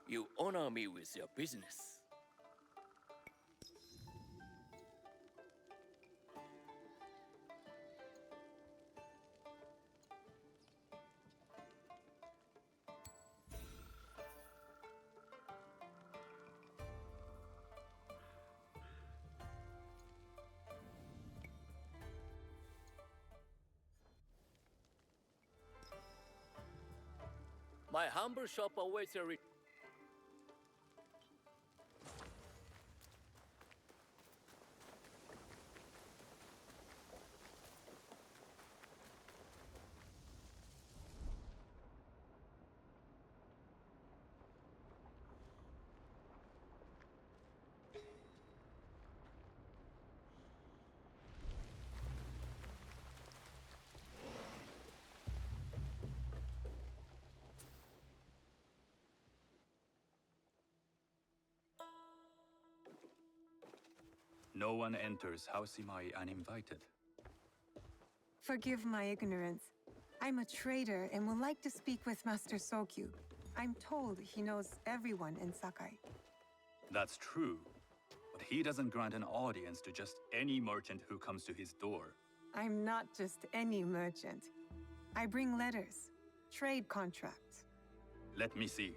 You honor me with your business. My humble shop awaits your No one enters House Imai uninvited. Forgive my ignorance. I'm a trader and would like to speak with Master Sokyu. I'm told he knows everyone in Sakai. That's true, but he doesn't grant an audience to just any merchant who comes to his door. I'm not just any merchant. I bring letters, trade contracts. Let me see.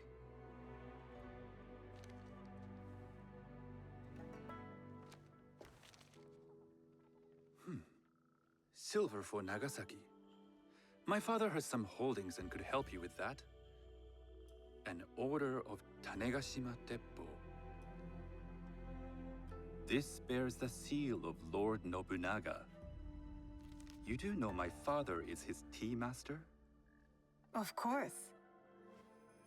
Silver for Nagasaki. My father has some holdings and could help you with that. An order of Tanegashima Teppo. This bears the seal of Lord Nobunaga. You do know my father is his tea master? Of course.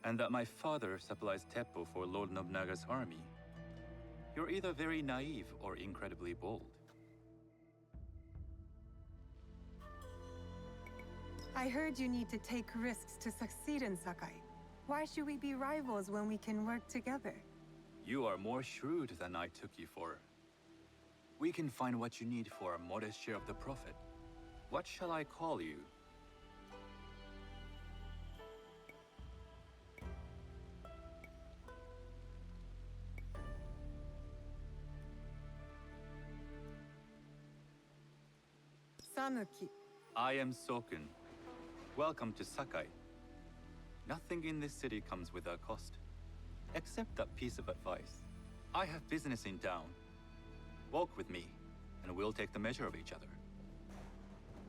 And that my father supplies Teppo for Lord Nobunaga's army. You're either very naive or incredibly bold. I heard you need to take risks to succeed in Sakai. Why should we be rivals when we can work together? You are more shrewd than I took you for. We can find what you need for a modest share of the profit. What shall I call you? Sanuki. I am Sokun. Welcome to Sakai. Nothing in this city comes without cost. Except that piece of advice. I have business in town. Walk with me, and we'll take the measure of each other.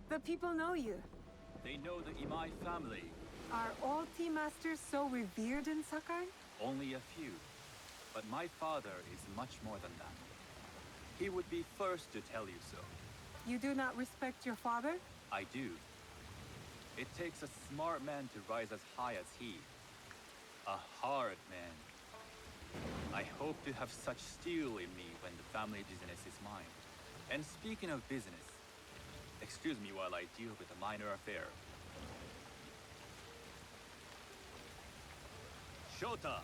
The people know you. They know the Imai family. Are all tea masters so revered in Sakai? Only a few. But my father is much more than that. He would be first to tell you so. You do not respect your father? I do. It takes a smart man to rise as high as he. A hard man. I hope to have such steel in me when the family business is mine. And speaking of business, excuse me while I deal with a minor affair. Shota!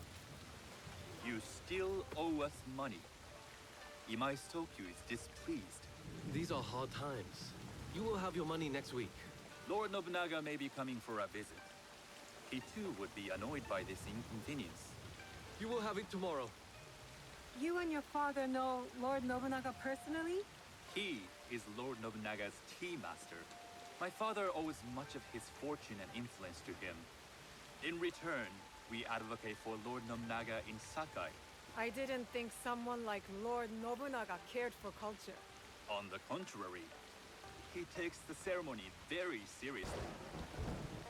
You still owe us money. Imai Sokyu is displeased. These are hard times. You will have your money next week. Lord Nobunaga may be coming for a visit. He too would be annoyed by this inconvenience. You will have it tomorrow. You and your father know Lord Nobunaga personally? He is Lord Nobunaga's tea master. My father owes much of his fortune and influence to him. In return, we advocate for Lord Nobunaga in Sakai. I didn't think someone like Lord Nobunaga cared for culture. On the contrary, he takes the ceremony very seriously.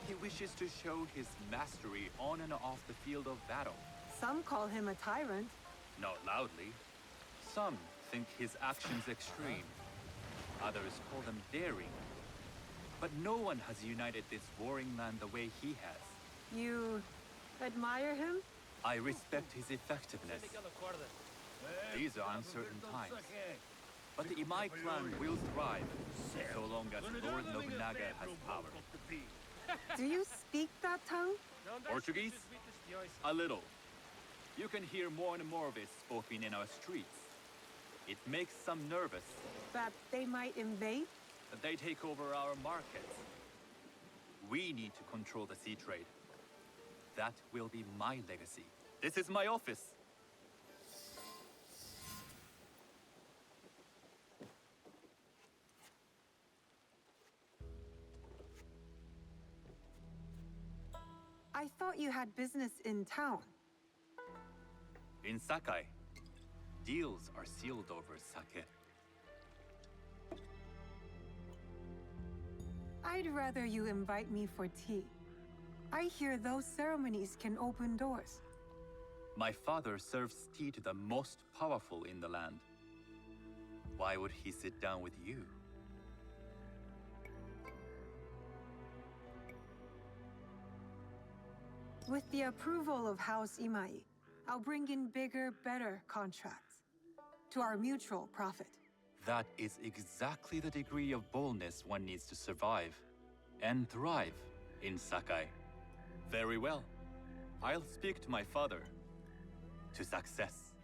He wishes to show his mastery on and off the field of battle. Some call him a tyrant. Not loudly. Some think his actions extreme. Others call them daring. But no one has united this warring man the way he has. You admire him? I respect his effectiveness. These are uncertain times. But the Imai clan will thrive, so long as Lord Nobunaga has power. Do you speak that tongue? Portuguese? A little. You can hear more and more of it spoken in our streets. It makes some nervous That they might invade? that they take over our markets. We need to control the sea trade. That will be my legacy. This is my office. I thought you had business in town. In Sakai, deals are sealed over sake. I'd rather you invite me for tea. I hear those ceremonies can open doors. My father serves tea to the most powerful in the land. Why would he sit down with you? With the approval of House Imai, I'll bring in bigger, better contracts. To our mutual profit. That is exactly the degree of boldness one needs to survive and thrive in Sakai. Very well. I'll speak to my father. To success.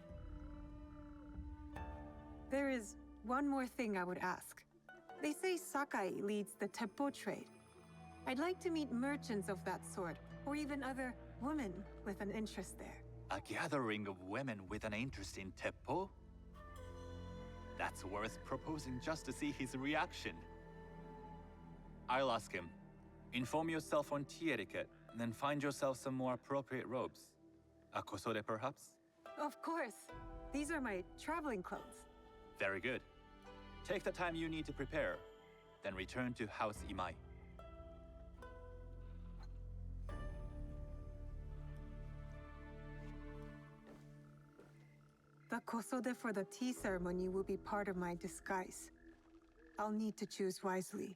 There is one more thing I would ask. They say Sakai leads the Teppo trade. I'd like to meet merchants of that sort, or even other women with an interest there. A gathering of women with an interest in Teppo? That's worth proposing just to see his reaction. I'll ask him. Inform yourself on tea etiquette, then find yourself some more appropriate robes. A kosode, perhaps? Of course. These are my traveling clothes. Very good. Take the time you need to prepare, then return to House Imai. The kosode for the tea ceremony will be part of my disguise. I'll need to choose wisely.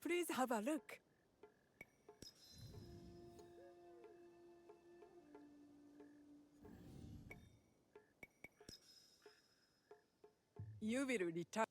Please have a look. You will return.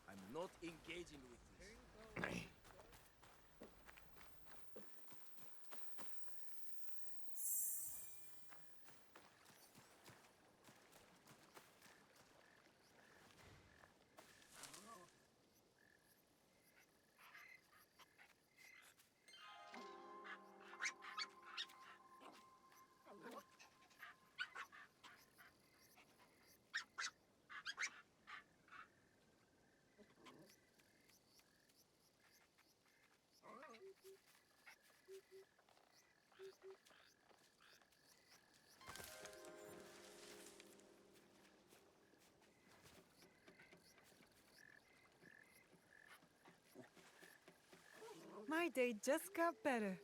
I'm not engaging with this. My day just got better.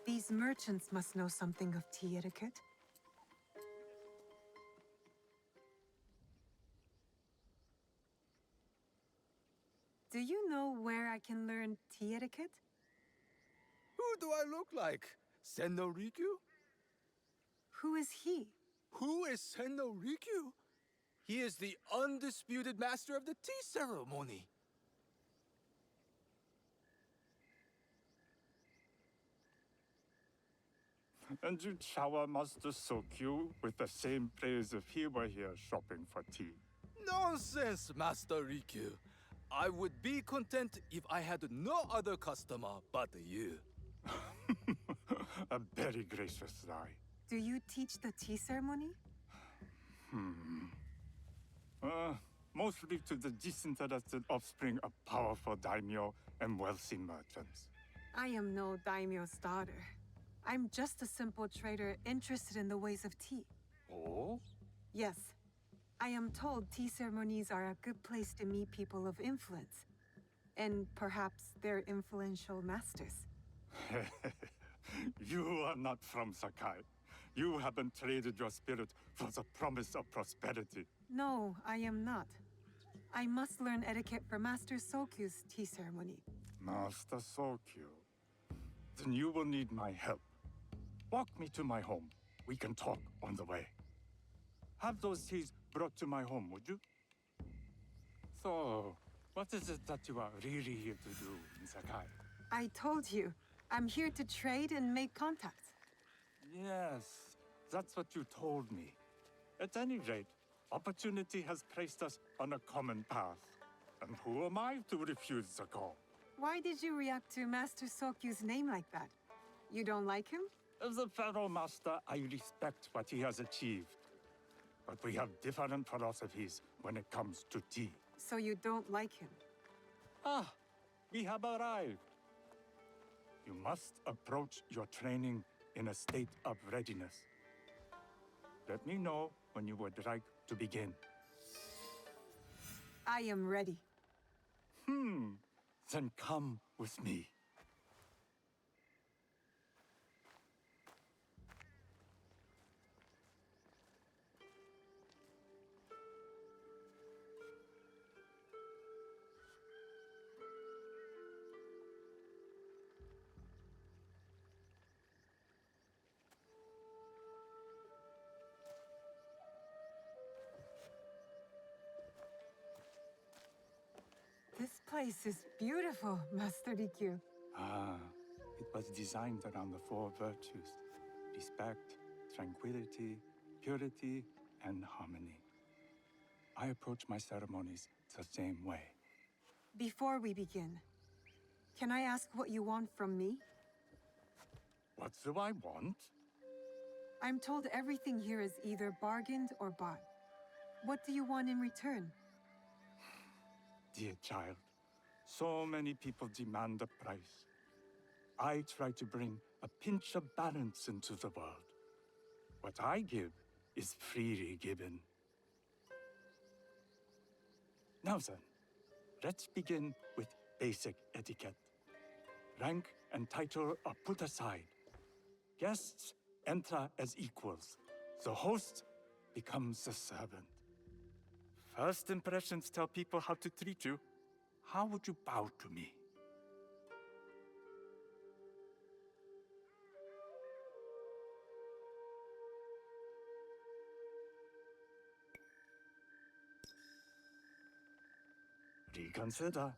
These merchants must know something of tea etiquette. Do you know where I can learn tea etiquette? Who do I look like? Senno Rikyu? Who is he? Who is Senno Rikyu? He is the undisputed master of the tea ceremony. And you shower Master Sokyu with the same praise if he were here shopping for tea. Nonsense, Master Rikyu. I would be content if I had no other customer but you. A very gracious lie. Do you teach the tea ceremony? Mostly to the disinterested offspring of powerful daimyo and wealthy merchants. I am no daimyo's daughter. I'm just a simple trader interested in the ways of tea. Oh? Yes, I am told tea ceremonies are a good place to meet people of influence. And perhaps their influential masters. You are not from Sakai. You haven't traded your spirit for the promise of prosperity. No, I am not. I must learn etiquette for Master Sokyu's tea ceremony. Master Sokyu. Then you will need my help. Walk me to my home. We can talk on the way. Have those teas brought to my home, would you? So, what is it that you are really here to do in Sakai? I told you, I'm here to trade and make contacts. Yes, that's what you told me. At any rate, opportunity has placed us on a common path. And who am I to refuse the call? Why did you react to Master Sokyu's name like that? You don't like him? As a Pharaoh Master, I respect what he has achieved. But we have different philosophies when it comes to tea. So you don't like him? Ah, we have arrived. You must approach your training in a state of readiness. Let me know when you would like to begin. I am ready. Then come with me. This place is beautiful, Master Rikyu. Ah, it was designed around the four virtues: respect, tranquility, purity, and harmony. I approach my ceremonies the same way. Before we begin, can I ask what you want from me? What do I want? I'm told everything here is either bargained or bought. What do you want in return? Dear child, so many people demand a price. I try to bring a pinch of balance into the world. What I give is freely given. Now then, let's begin with basic etiquette. Rank and title are put aside. Guests enter as equals. The host becomes the servant. First impressions tell people how to treat you. How would you bow to me? Reconsider.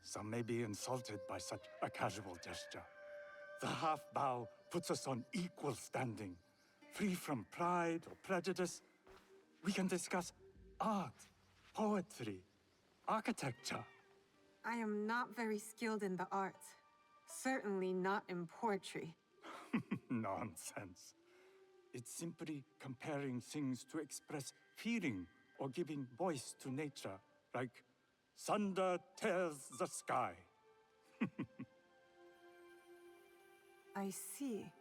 Some may be insulted by such a casual gesture. The half bow puts us on equal standing, free from pride or prejudice. We can discuss art, poetry, architecture. I am not very skilled in the arts. Certainly not in poetry. Nonsense. It's simply comparing things to express feeling or giving voice to nature, like thunder tears the sky. I see.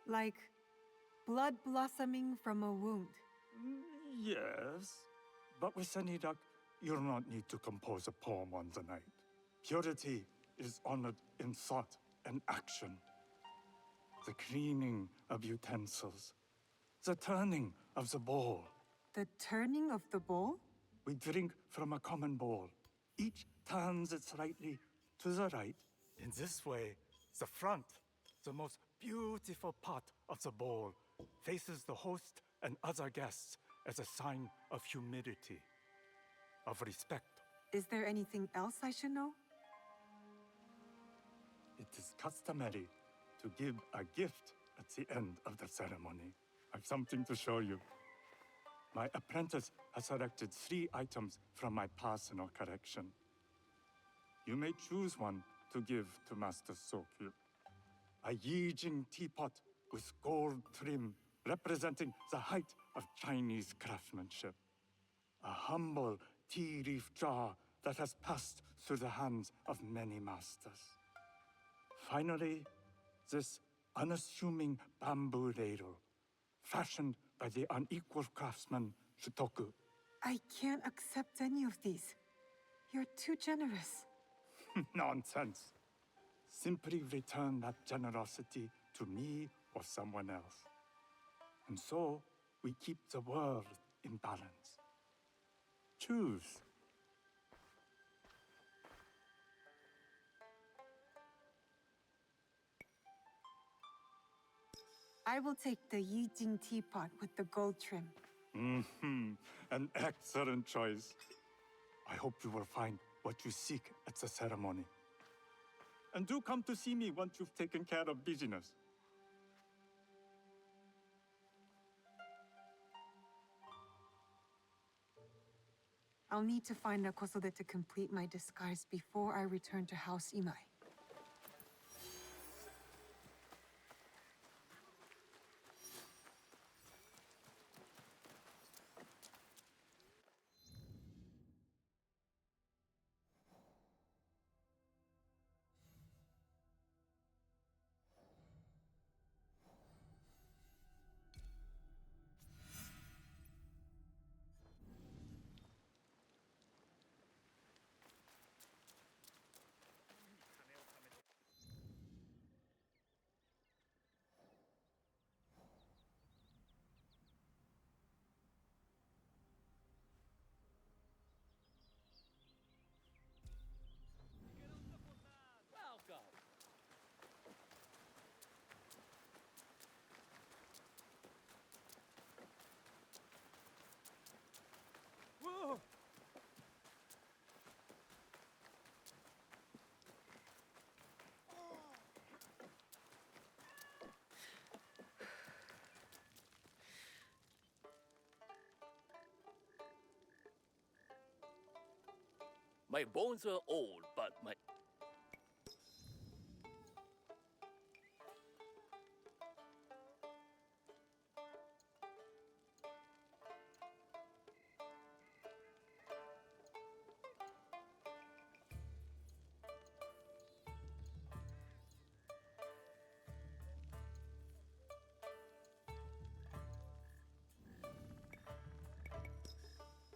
Like blood blossoming from a wound. Yes, but with any luck, you'll not need to compose a poem on the night. Purity is honored in thought and action. The cleaning of utensils, the turning of the bowl. The turning of the bowl? We drink from a common bowl. Each turns it slightly to the right. In this way, the front, the most beautiful part of the bowl, faces the host and other guests as a sign of humility, of respect. Is there anything else I should know? It is customary to give a gift at the end of the ceremony. I've something to show you. My apprentice has selected 3 items from my personal collection. You may choose one to give to Master Sokyu. A Yijing teapot with gold trim representing the height of Chinese craftsmanship. A humble tea leaf jar that has passed through the hands of many masters. Finally, this unassuming bamboo ladle, fashioned by the unequal craftsman Shutoku. I can't accept any of these. You're too generous. Nonsense. Simply return that generosity to me or someone else. And so, we keep the world in balance. Choose. I will take the Yijing teapot with the gold trim. An excellent choice. I hope you will find what you seek at the ceremony. And do come to see me once you've taken care of business. I'll need to find a Kosode to complete my disguise before I return to House Imai. Welcome. Whoa! My bones are old, but my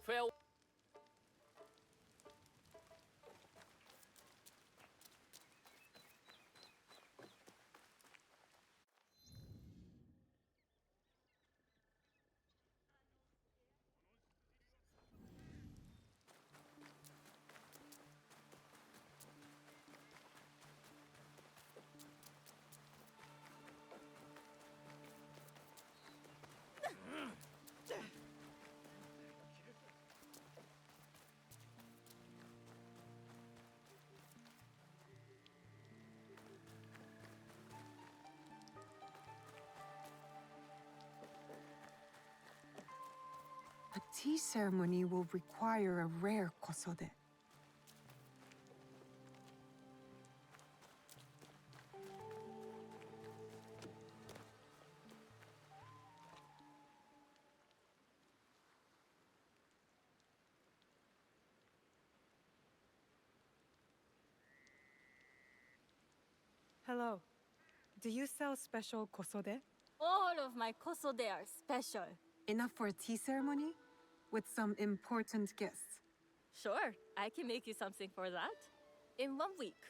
fell. A tea ceremony will require a rare Kosode. Hello. Do you sell special kosode? All of my kosode are special. Enough for a tea ceremony? With some important guests. Sure, I can make you something for that. In 1 week.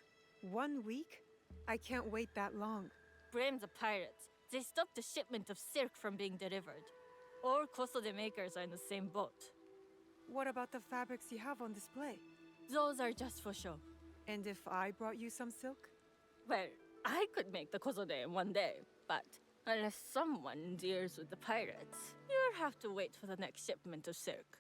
1 week? I can't wait that long. Blame the pirates. They stopped the shipment of silk from being delivered. All kosode makers are in the same boat. What about the fabrics you have on display? Those are just for show. And if I brought you some silk? Well, I could make the kosode in 1 day, but unless someone deals with the pirates, you'll have to wait for the next shipment of silk.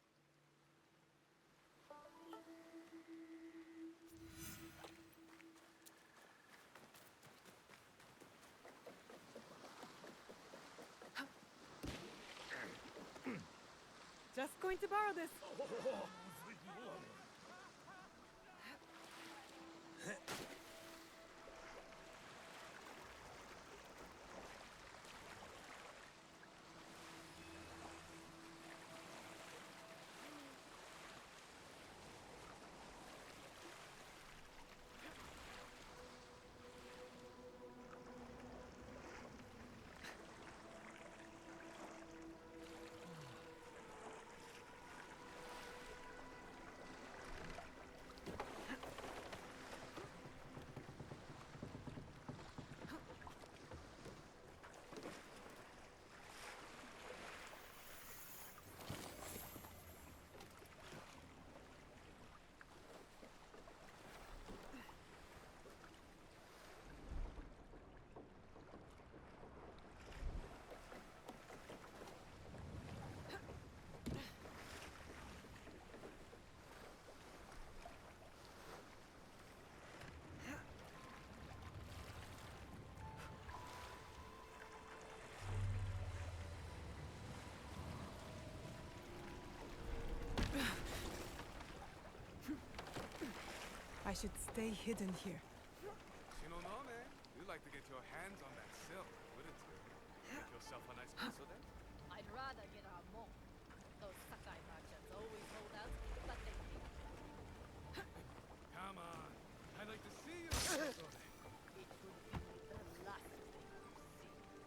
Just going to borrow this. I should stay hidden here. You'd like to get your hands on that silk, wouldn't you? Make yourself a nice pencil then? I'd rather get our more. Those Sakai merchants always hold out, but they can't. Come on. I'd like to see you. Sasori. It would be the last thing you see.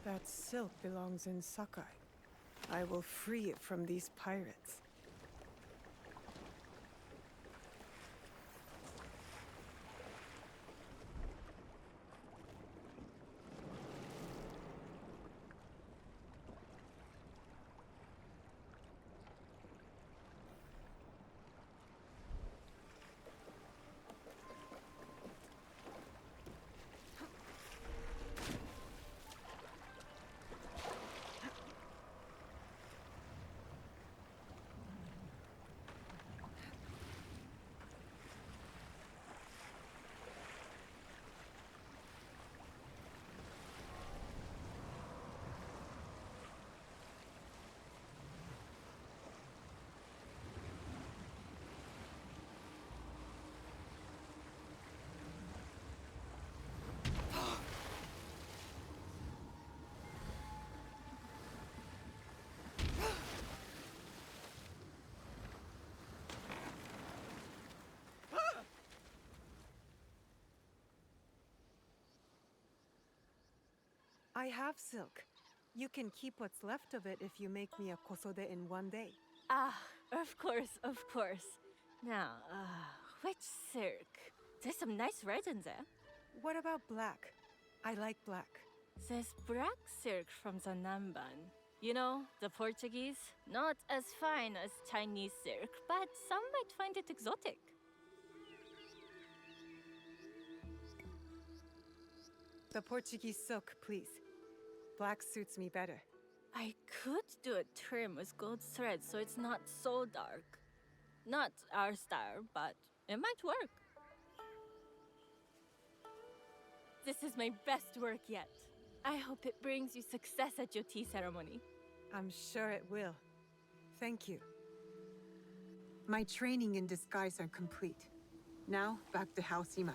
That silk belongs in Sakai. I will free it from these pirates. I have silk. You can keep what's left of it if you make me a kosode in one day. Ah, of course, of course. Now, which silk? There's some nice red in there. What about black? I like black. There's black silk from the Namban. You know, the Portuguese? Not as fine as Chinese silk, but some might find it exotic. The Portuguese silk, please. Black suits me better. I could do a trim with gold thread so it's not so dark. Not our style, but it might work. This is my best work yet. I hope it brings you success at your tea ceremony. I'm sure it will. Thank you. My training in disguise are complete. Now, back to House Imai.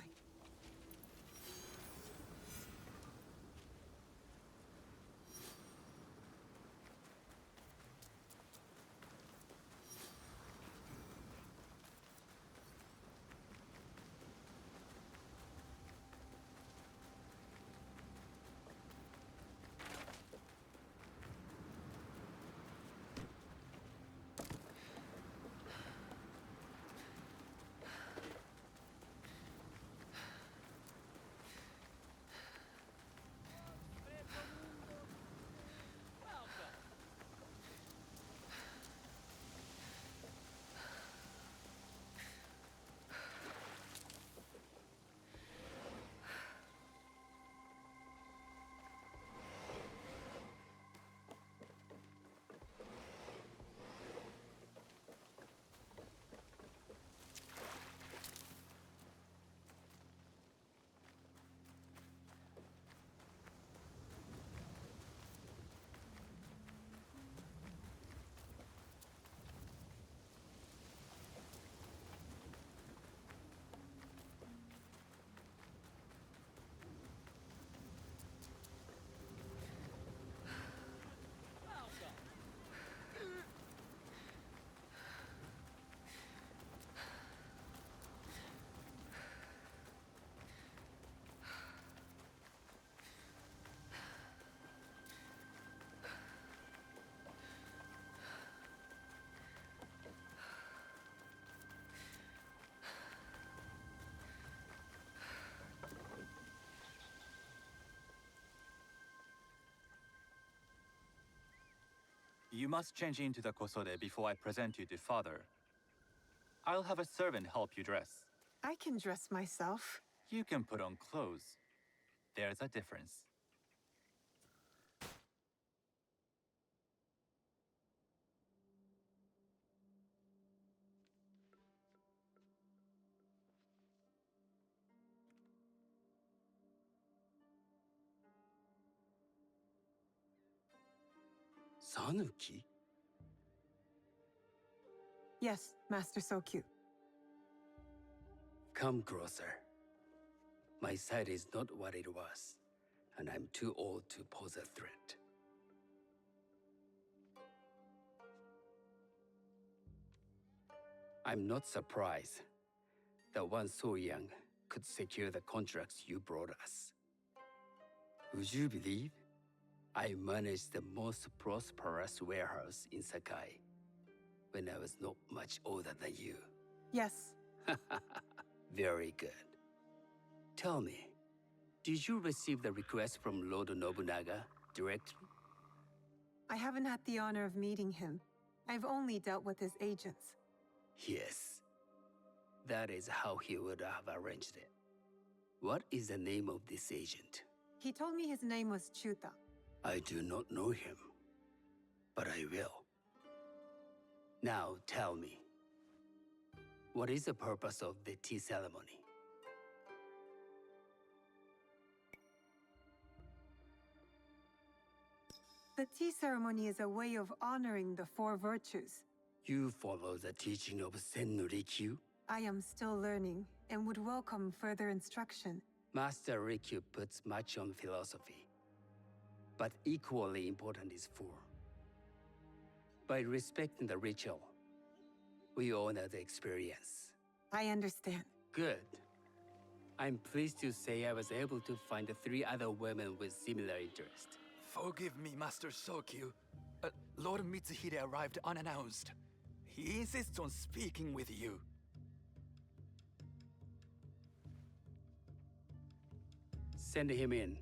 You must change into the kosode before I present you to father. I'll have a servant help you dress. I can dress myself. You can put on clothes. There's a difference. Sanuki? Yes, Master Sokyu. Come closer. My sight is not what it was, and I'm too old to pose a threat. I'm not surprised that one so young could secure the contracts you brought us. Would you believe I managed the most prosperous warehouse in Sakai when I was not much older than you? Yes. Very good. Tell me, did you receive the request from Lord Nobunaga directly? I haven't had the honor of meeting him. I've only dealt with his agents. Yes. That is how he would have arranged it. What is the name of this agent? He told me his name was Chuta. I do not know him, but I will. Now tell me, what is the purpose of the tea ceremony? The tea ceremony is a way of honoring the four virtues. You follow the teaching of Senno Rikyu? I am still learning and would welcome further instruction. Master Rikyu puts much on philosophy, but equally important is four. By respecting the ritual, we honor the experience. I understand. Good. I'm pleased to say I was able to find the 3 other women with similar interest. Forgive me, Master Sokyu. Lord Mitsuhide arrived unannounced. He insists on speaking with you. Send him in.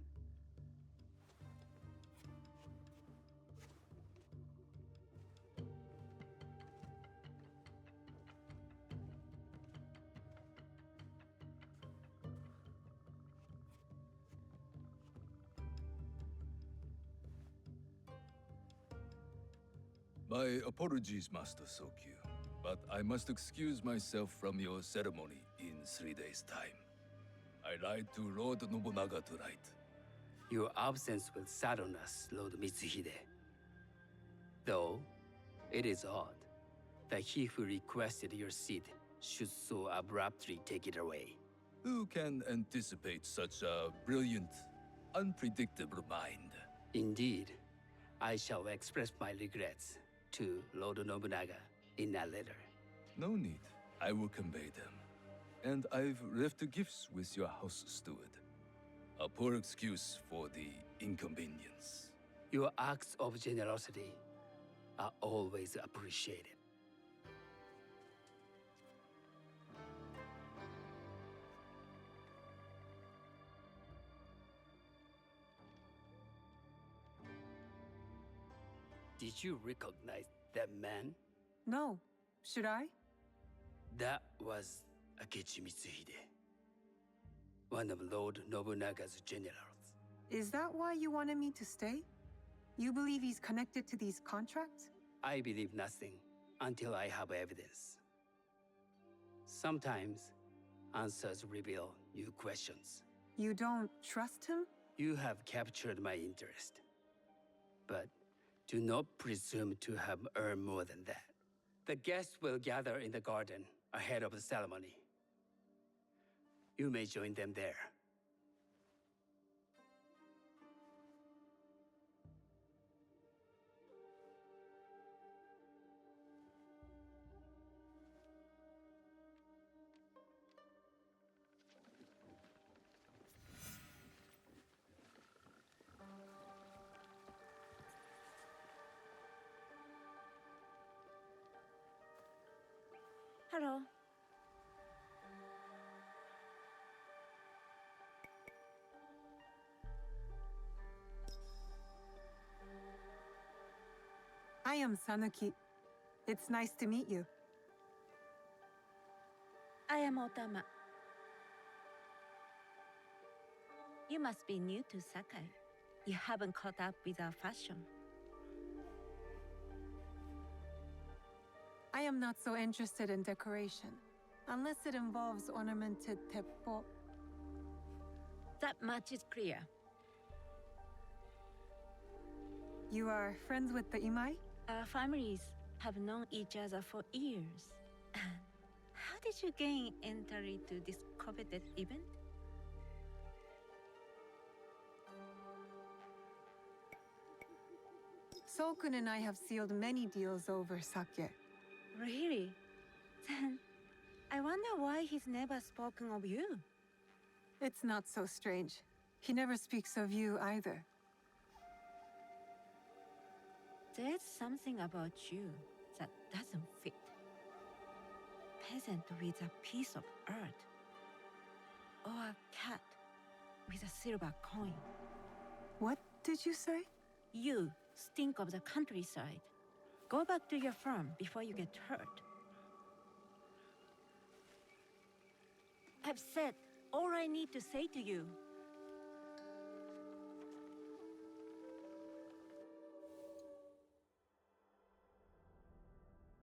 My apologies, Master Sokyu, but I must excuse myself from your ceremony in 3 days' time. I lied to Lord Nobunaga tonight. Your absence will sadden us, Lord Mitsuhide. Though, it is odd that he who requested your seat should so abruptly take it away. Who can anticipate such a brilliant, unpredictable mind? Indeed, I shall express my regrets to Lord Nobunaga in a letter. No need. I will convey them. And I've left the gifts with your house steward. A poor excuse for the inconvenience. Your acts of generosity are always appreciated. Did you recognize that man? No. Should I? That was Akechi Mitsuhide, one of Lord Nobunaga's generals. Is that why you wanted me to stay? You believe he's connected to these contracts? I believe nothing until I have evidence. Sometimes, answers reveal new questions. You don't trust him? You have captured my interest. But do not presume to have earned more than that. The guests will gather in the garden ahead of the ceremony. You may join them there. Hello. I am Sanuki. It's nice to meet you. I am Otama. You must be new to Sakai. You haven't caught up with our fashion. I am not so interested in decoration, unless it involves ornamented teppo. That much is clear. You are friends with the Imai? Our families have known each other for years. How did you gain entry to this coveted event? Sokun and I have sealed many deals over sake. Really? Then I wonder why he's never spoken of you. It's not so strange. He never speaks of you either. There's something about you that doesn't fit. Peasant with a piece of earth. Or a cat with a silver coin. What did you say? You stink of the countryside. Go back to your farm before you get hurt. I've said all I need to say to you.